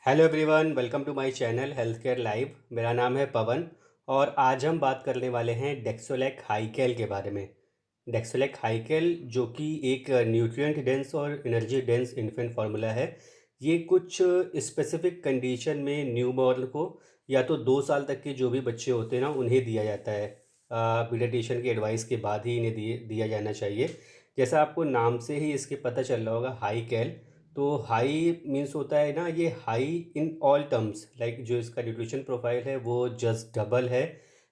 Hello everyone, welcome to my channel health care live. मेरा नाम है पवन और आज हम बात करने वाले हैं डेक्सोलैक हाईकेल के बारे में। डेक्सोलैक हाईकेल जो कि एक न्यूट्रिएंट डेंस और एनर्जी डेंस इन्फेंट फार्मूला है। ये कुछ स्पेसिफिक कंडीशन में न्यूबॉर्न को या तो 2 साल तक के जो भी बच्चे होते हैं ना उन्हें दिया जाता है। पीडियाट्रिशियन की एडवाइस के बाद ही इन्हें दिया जाना चाहिए। जैसा आपको नाम से ही इसके पता चल रहा होगा हाईकेल, तो हाई मीन्स होता है ना, ये high in all terms, like जो इसका न्यूट्रिशन प्रोफाइल है वो जस्ट डबल है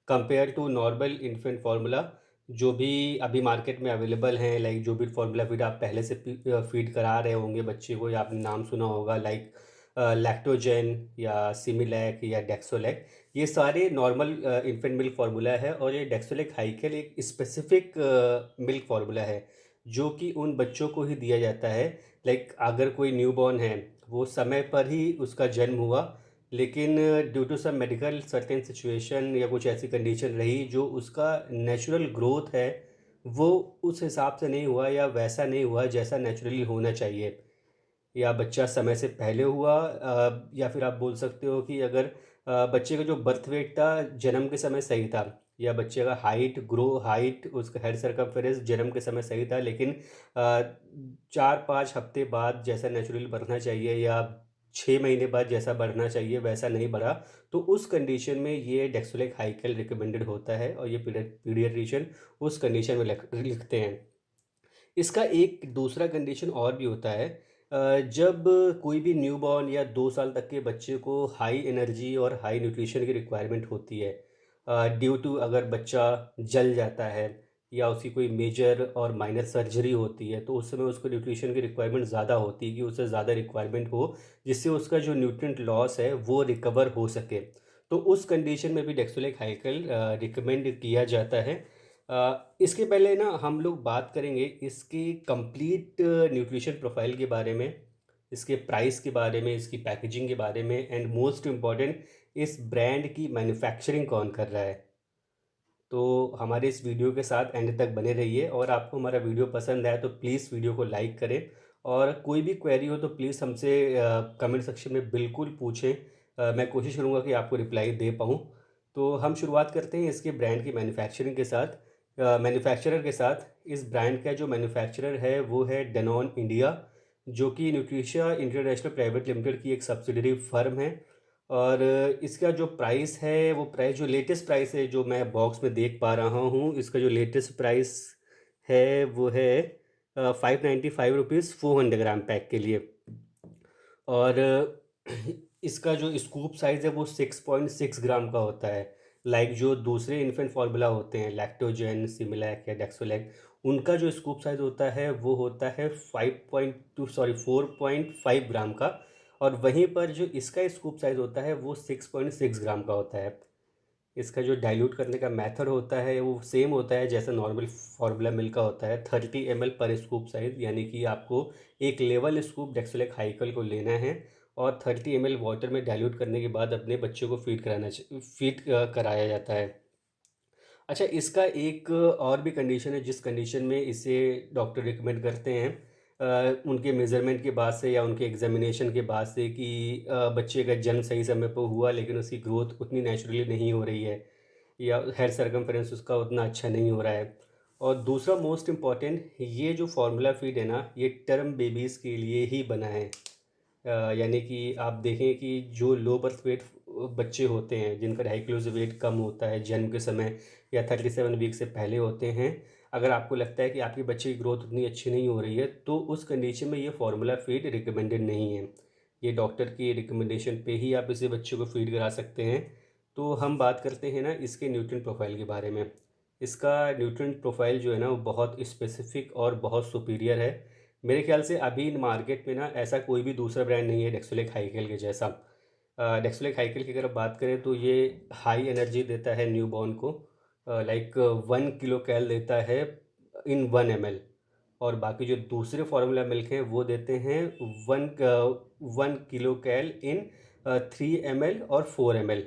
compare to normal infant formula जो भी अभी मार्केट में अवेलेबल हैं। लाइक जो भी फार्मूला फीड आप पहले से फीड करा रहे होंगे बच्चे को, या आपने नाम सुना होगा लाइक लैक्टोजेन या सिमिलैक या डेक्सोलैक, ये सारे नॉर्मल इन्फेंट मिल्क फार्मूला है। और ये डेक्सोलैक हाईकेल एक स्पेसिफिक मिल्क फार्मूला है जो कि उन बच्चों को ही दिया जाता है। लाइक अगर कोई न्यूबॉर्न है, वो समय पर ही उसका जन्म हुआ, लेकिन due to some medical certain situation या कुछ ऐसी कंडीशन रही जो उसका नेचुरल ग्रोथ है वो उस हिसाब से नहीं हुआ या वैसा नहीं हुआ जैसा नेचुरली होना चाहिए, या बच्चा समय से पहले हुआ, या फिर आप बोल सकते हो कि अगर बच्चे का जो बर्थ वेट था जन्म के समय सही था, या बच्चे का हाइट उसका हेड सरकमफेरेंस जन्म के समय सही था, लेकिन 4-5 हफ्ते बाद जैसा नेचुरली बढ़ना चाहिए या 6 महीने बाद जैसा बढ़ना चाहिए वैसा नहीं बढ़ा, तो उस कंडीशन में ये डेक्सोलेक हाइकल रिकमेंडेड होता है और ये पीडियाट्रिशियन उस कंडीशन में लिखते हैं। इसका एक दूसरा कंडीशन और भी होता है। जब कोई भी न्यूबॉर्न या 2 साल तक के बच्चे को हाई एनर्जी और हाई न्यूट्रिशन की रिक्वायरमेंट होती है, ड्यू टू अगर बच्चा जल जाता है या उसकी कोई मेजर और माइनर सर्जरी होती है, तो उस समय उसको न्यूट्रिशन की रिक्वायरमेंट ज़्यादा होती है कि उसे ज़्यादा रिक्वायरमेंट हो जिससे उसका जो न्यूट्रिएंट लॉस है वो रिकवर हो सके। तो उस कंडीशन में भी डेक्सोलेक हाइकल रिकमेंड किया जाता है। इसके पहले ना हम लोग बात करेंगे इसकी कंप्लीट न्यूट्रिशन प्रोफाइल के बारे में, इसके प्राइस के बारे में, इसकी पैकेजिंग के बारे में, एंड मोस्ट इम्पॉर्टेंट इस ब्रांड की मैन्युफैक्चरिंग कौन कर रहा है। तो हमारे इस वीडियो के साथ एंड तक बने रहिए और आपको हमारा वीडियो पसंद आए तो प्लीज़ वीडियो को लाइक करें, और कोई भी क्वेरी हो तो प्लीज़ हमसे कमेंट सेक्शन में बिल्कुल पूछें। मैं कोशिश करूँगा कि आपको रिप्लाई दे पाऊँ। तो हम शुरुआत करते हैं इसके ब्रांड की मैन्युफैक्चरिंग के साथ, मैन्युफैक्चरर के साथ। इस ब्रांड का जो मैन्युफैक्चरर है वो है डेनॉन इंडिया, जो कि न्यूट्रिशिया इंटरनेशनल प्राइवेट लिमिटेड की एक सब्सिडरी फर्म है। और इसका जो प्राइस है, वो प्राइस जो लेटेस्ट प्राइस है जो मैं बॉक्स में देख पा रहा हूँ, इसका जो लेटेस्ट प्राइस है वो है 595 रुपीज़ 400 ग्राम पैक के लिए। और इसका जो स्कूप साइज़ है वो 6.6 ग्राम का होता है। लाइक जो दूसरे इन्फेंट फार्मूला होते हैं लैक्टोजेन, सिमिलैक या डेक्सोलैक, उनका जो स्कूप साइज़ होता है वो होता है 4.5 ग्राम का, और वहीं पर जो इसका स्कूप साइज़ होता है वो 6.6 ग्राम का होता है। इसका जो डाइल्यूट करने का मेथड होता है वो सेम होता है जैसा नॉर्मल फार्मूला मिल्क का होता है, 30 ml पर स्कूप साइज़, यानी कि आपको एक लेवल स्कूप डेक्सोलेक हाइकल को लेना है और 30 ml वाटर में डाइल्यूट करने के बाद अपने बच्चों को फीड कराया जाता है। अच्छा, इसका एक और भी कंडीशन है जिस कंडीशन में इसे डॉक्टर रिकमेंड करते हैं उनके मेज़रमेंट के बाद से या उनके एग्जामिनेशन के बाद से कि बच्चे का जन्म सही समय पर हुआ लेकिन उसकी ग्रोथ उतनी नेचुरली नहीं हो रही है, या हेड सरकमफेरेंस उसका उतना अच्छा नहीं हो रहा है। और दूसरा मोस्ट इम्पॉर्टेंट, ये जो फार्मूला फीड है ना, ये टर्म बेबीज़ के लिए ही बना है। यानी कि आप देखें कि जो लो बर्थ वेट बच्चे होते हैं जिनका डाइक्लोज वेट कम होता है जन्म के समय या 37 वीक से पहले होते हैं, अगर आपको लगता है कि आपके बच्चे की ग्रोथ उतनी अच्छी नहीं हो रही है तो उस कंडीशन में ये फार्मूला फीड रिकमेंडेड नहीं है। ये डॉक्टर की रिकमेंडेशन पे ही आप इसे बच्चों को फीड करा सकते हैं। तो हम बात करते हैं ना इसके न्यूट्रिएंट प्रोफाइल के बारे में। इसका न्यूट्रिएंट प्रोफाइल जो है ना वो बहुत स्पेसिफिक और बहुत सुपीरियर है। मेरे ख्याल से अभी मार्केट में ना ऐसा कोई भी दूसरा ब्रांड नहीं है डेक्सोलेक हाइकेल के जैसा। डेक्सोलेक हाइकेल की अगर बात करें तो ये हाई एनर्जी देता है न्यूबॉर्न को, लाइक 1 किलो कैल देता है इन 1 ml, और बाकी जो दूसरे फार्मूला मिल्क हैं वो देते हैं 1 किलो कैल इन 3 ml और 4 ml।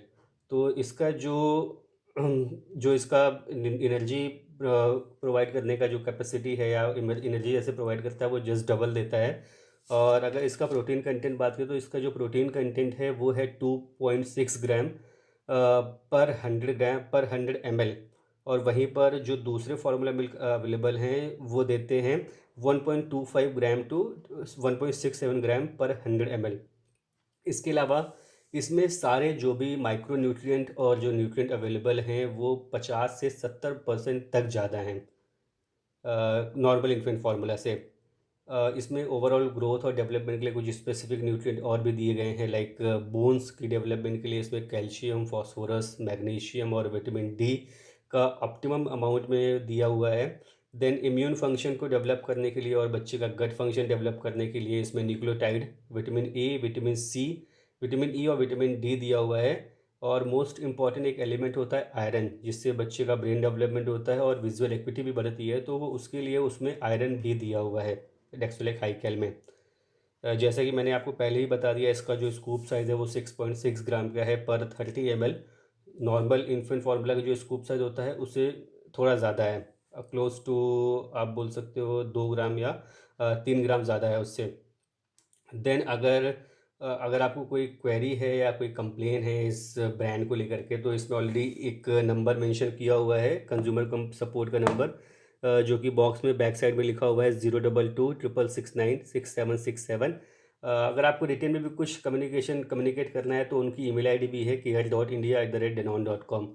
तो इसका जो जो इसका एनर्जी प्रोवाइड करने का जो कैपेसिटी है या एनर्जी जैसे प्रोवाइड करता है वो जस्ट डबल देता है। और अगर इसका प्रोटीन कंटेंट बात करें तो इसका जो प्रोटीन कंटेंट है वो है 2.6 ग्राम पर 100 ग्राम पर 100 ml। और वहीं पर जो दूसरे फार्मूला मिल्क अवेलेबल हैं वो देते हैं 1.25 ग्राम टू 1.67 ग्राम पर 100 ml। इसके अलावा इसमें सारे जो भी माइक्रो न्यूट्रिएंट और जो न्यूट्रिएंट अवेलेबल हैं वो 50 से 70% तक ज़्यादा हैं नॉर्मल इन्फेंट फार्मूला से। इसमें ओवरऑल ग्रोथ और डेवलपमेंट के लिए कुछ स्पेसिफिक न्यूट्रिएंट और भी दिए गए हैं, लाइक बोन्स की डेवलपमेंट के लिए इसमें कैल्शियम, फास्फोरस, मैग्नीशियम और विटामिन डी का ऑप्टिमम अमाउंट में दिया हुआ है। देन इम्यून फंक्शन को डेवलप करने के लिए और बच्चे का गट फंक्शन डेवलप करने के लिए इसमें nucleotide, vitamin A, vitamin C, vitamin E और विटामिन डी दिया हुआ है। और मोस्ट इम्पॉर्टेंट एक एलिमेंट होता है आयरन, जिससे बच्चे का ब्रेन डेवलपमेंट होता है और विजुअल एक्टिविटी भी बढ़ती है, तो वो उसके लिए उसमें आयरन भी दिया हुआ है डेक्सोलेक हाईकेल में। जैसा कि मैंने आपको पहले ही बता दिया, इसका जो स्कूप साइज़ है वो 6.6 ग्राम का है पर 30 ml। नॉर्मल इन्फेंट फार्मूला का जो स्कूप साइज़ होता है उससे थोड़ा ज़्यादा है, क्लोज टू आप बोल सकते हो 2 ग्राम या 3 ग्राम ज़्यादा है उससे। देन अगर आपको कोई क्वेरी है या कोई कंप्लेन है इस ब्रांड को लेकर के, तो इसमें ऑलरेडी एक नंबर मेंशन किया हुआ है, कंज्यूमर कम सपोर्ट का नंबर, जो कि बॉक्स में बैक साइड में लिखा हुआ है 0226696767। अगर आपको रिटेन में भी कुछ कम्युनिकेट करना है तो उनकी ईमेल आईडी भी है kl.india@denon.com।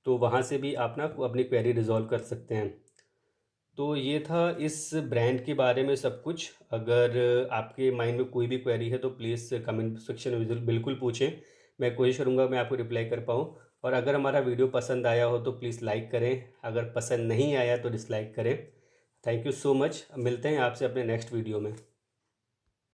तो वहाँ से भी आप ना अपनी क्वेरी रिजॉल्व कर सकते हैं। तो ये था इस ब्रांड के बारे में सब कुछ। अगर आपके माइंड में कोई भी क्वेरी है तो प्लीज़ कमेंट सेक्शन में बिल्कुल पूछें। मैं कोशिश करूँगा मैं आपको रिप्लाई कर पाऊँ। और अगर हमारा वीडियो पसंद आया हो तो प्लीज़ लाइक करें, अगर पसंद नहीं आया तो डिसलाइक करें। Thank you so much. मिलते हैं आपसे अपने नेक्स्ट वीडियो में।